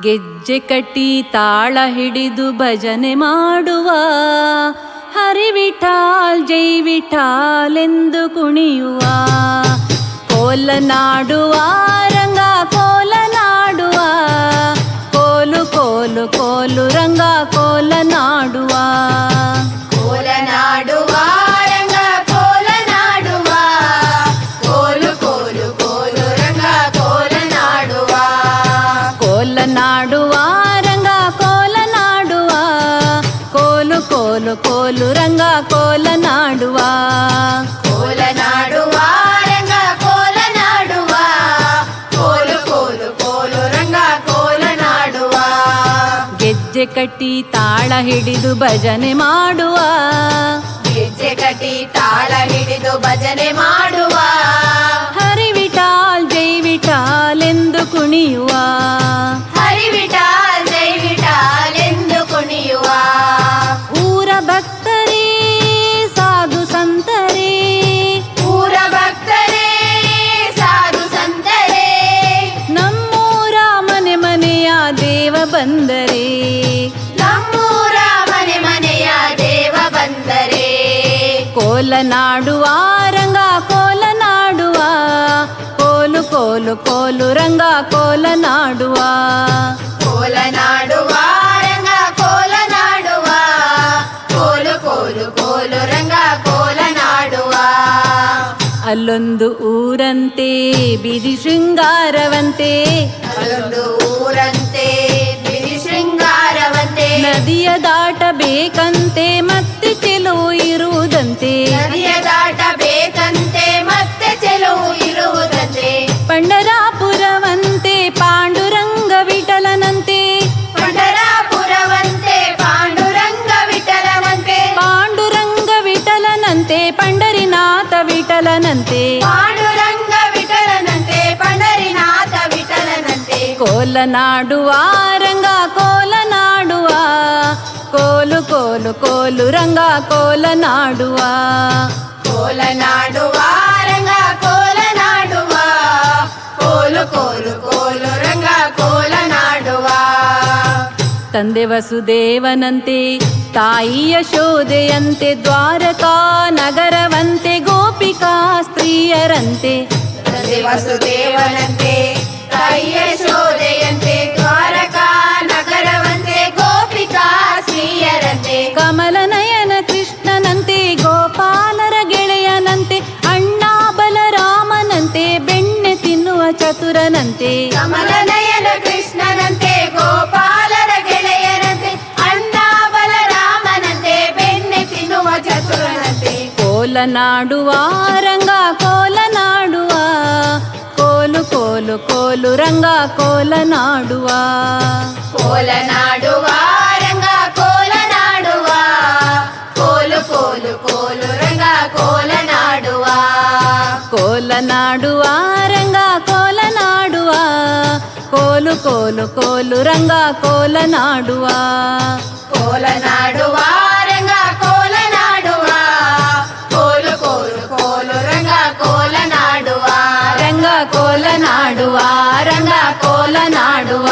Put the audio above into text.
ಗೆಜ್ಜೆ ಕಟ್ಟಿ ತಾಳ ಹಿಡಿದು ಭಜನೆ ಮಾಡುವ, ಹರಿ ವಿಠಾಲ್ ಜೈ ವಿಠಾಲ್ ಎಂದು ಕುಣಿಯುವ. ಕೋಲ ನಾಡುವ ರಂಗ ಕೋಲ ನಾಡುವ, ಕೋಲು ಕೋಲು ಕೋಲು ರಂಗ ಕೋಲ ನಾಡುವ. ಕೋಲ ನಾಡುವ ರಂಗ ಕೋಲ ನಾಡುವ, ಕೋಲು ಕೋಲು ಕೋಲು ರಂಗ ಕೋಲ ನಾಡುವ. ಕೋಲ ನಾಡುವ ರಂಗ ಕೋಲ ನಾಡುವ, ಕೋಲು ಕೋಲು ಕೋಲು ರಂಗ ಕೋಲ ನಾಡುವ. ಕೋಲ ನಾಡುವ ರಂಗ ಕೋಲ ನಾಡುವ, ಕೋಲು ಕೋಲು ಕೋಲು ರಂಗ ಕೋಲ ನಾಡುವ. ಗೆಜ್ಜೆ ಕಟ್ಟಿ ತಾಳ ಹಿಡಿದು ಭಜನೆ ಮಾಡುವ, ಗೆಜ್ಜೆ ಕಟ್ಟಿ ತಾಳ ಹಿಡಿದು ಭಜನೆ ಮಾಡುವ. ಹರಿ ವಿಠಾಲ್ ಜೈ ವಿಠಾಲ್ ಎಂದು ಕುಣಿಯುವ. ಹರಿ ವಿಠಾಲ್ ಜೈ ವಿಠಾಲ್ ಎಂದು ಕುಣಿಯುವ. ಊರ ಭಕ್ತರೇ ಸಾಧು ಸಂತರೇ, ಊರ ಭಕ್ತರೇ ಸಾಧು ಸಂತರೇ, ನಮ್ಮೂರ ಮನೆ ಮನೆಯ ದೇವ ಬಂದರೆ, ನಮ್ಮೂರ ಮನೆ ಮನೆಯ ದೇವ ಬಂದರೆ. ಕೋಲ ನಾಡುವ ರಂಗ ಕೋಲ ನಾಡುವ, ಕೋಲು ಕೋಲು ಕೋಲು ರಂಗ ಕೋಲ ನಾಡುವ. ಕೋಲ ನಾಡುವ ರಂಗ ಕೋಲ ನಾಡುವ, ಕೋಲು ಕೋಲು ಕೋಲು ರಂಗ ಕೋಲ ನಾಡುವ. ಅಲ್ಲೊಂದು ಊರಂತೆ ಬೀದಿ ಶೃಂಗಾರವಂತೆ, ಅಲ್ಲೊಂದು ಊರಂತೆ ಬಿಡಿ ಶೃಂಗಾರವಂತೆ. ನದಿಯ ದಾಟಬೇಕಂತೆ ಮತ್ತೆ ಚೆಲುವು ಇರುವುದಂತೆ, ನದಿಯ ದಾಟಬೇಕಂತೆ ಮತ್ತೆ ಚೆಲುವು ಇರುವುದಂತೆ. ಪಂಡರಾಪುರವಂತೆ ಪಾಂಡುರಂಗ ವಿಠಲನಂತೆ, ಪಂಡರಾಪುರವಂತೆ ಪಾಂಡುರಂಗ ವಿಠಲನಂತೆ. ಪಾಂಡುರಂಗ ವಿಠಲನಂತೆ ಪಂಡರಿನಾಥ ವಿಠಲನಂತೆ. ಪಾಂಡುರಂಗ ವಿಠಲನಂತೆ ಪಂಡರಿನಾಥ ವಿಠಲನಂತೆ. ಕೋಲ ನಾಡುವ ರಂಗ ಕೋಲ ನಾಡುವ, ಕೋಲು ಕೋಲು ಕೋಲು ರಂಗ ಕೋಲ ನಾಡುವ. ಕೋಲ ನಾಡುವ ರಂಗ ಕೋಲ ನಾಡುವ, ಕೋಲು ಕೋಲು ಕೋಲು ರಂಗ ಕೋಲ ನಾಡುವ. ತಂದೆ ವಸುದೇವನಂತೆ ತಾಯಿ ಯಶೋದೆಯಂತೆ, ದ್ವಾರಕಾ ನಗರವಂತೆ ಗೋಪಿಕಾ ಸ್ತ್ರೀಯರಂತೆ. ತಂದೆ ವಸುದೇವನಂತೆ ತಾಯಿ ಯಶೋದೆಯಂತೆ, ದ್ವಾರಕಾ ನಗರವಂತೆ ಗೋಪಿಕಾ ಸ್ತ್ರೀಯರಂತೆ. ಕಮಲನಯನ ಕೃಷ್ಣನಂತೆ ಗೋಪಾಲರ ಗೆಳೆಯನಂತೆ, ಅಣ್ಣ ಬಲರಾಮನಂತೆ ಬೆಣ್ಣೆ ತಿನ್ನುವ ಚತುರನಂತೆ. ಕಮಲನಯನ ಕೃಷ್ಣನಂತೆ ಗೋಪಾಲರ ಗೆಳೆಯರಂತೆ, ಅಣ್ಣ ಬಲರಾಮನಂತೆ ಬೆಣ್ಣೆ ತಿನ್ನುವ ಚತುರನಂತೆ. ಕೋಲ ನಾಡುವ ರಂಗ ಕೋಲ ನಾಡುವ, ಕೋಲು ಕೋಲು ಕೋಲು ರಂಗ ಕೋಲ ನಾಡುವ. ಕೋಲ ನಾಡುವ ರಂಗ ಕೋಲ ನಾಡುವ, ಕೋಲು ಕೋಲು ಕೋಲು ರಂಗ ಕೋಲ ನಾಡುವ. ಕೋಲ ನಾಡುವ ರಂಗ ಕೋಲ ನಾಡುವ, ಕೋಲು ಕೋಲು ಕೋಲು ರಂಗ ಕೋಲ ನಾಡುವ. ಕೋಲ ನಾಡುವ ರಂಗ ಕೋಲ ನಾಡುವ, ಕೋಲು ಕೋಲು ಕೋಲು ರಂಗ ಕೋಲ ನಾಡುವ. ರಂಗ ಕೋಲ ನಾಡುವ ರಂಗ ಕೋಲ ನಾಡುವ.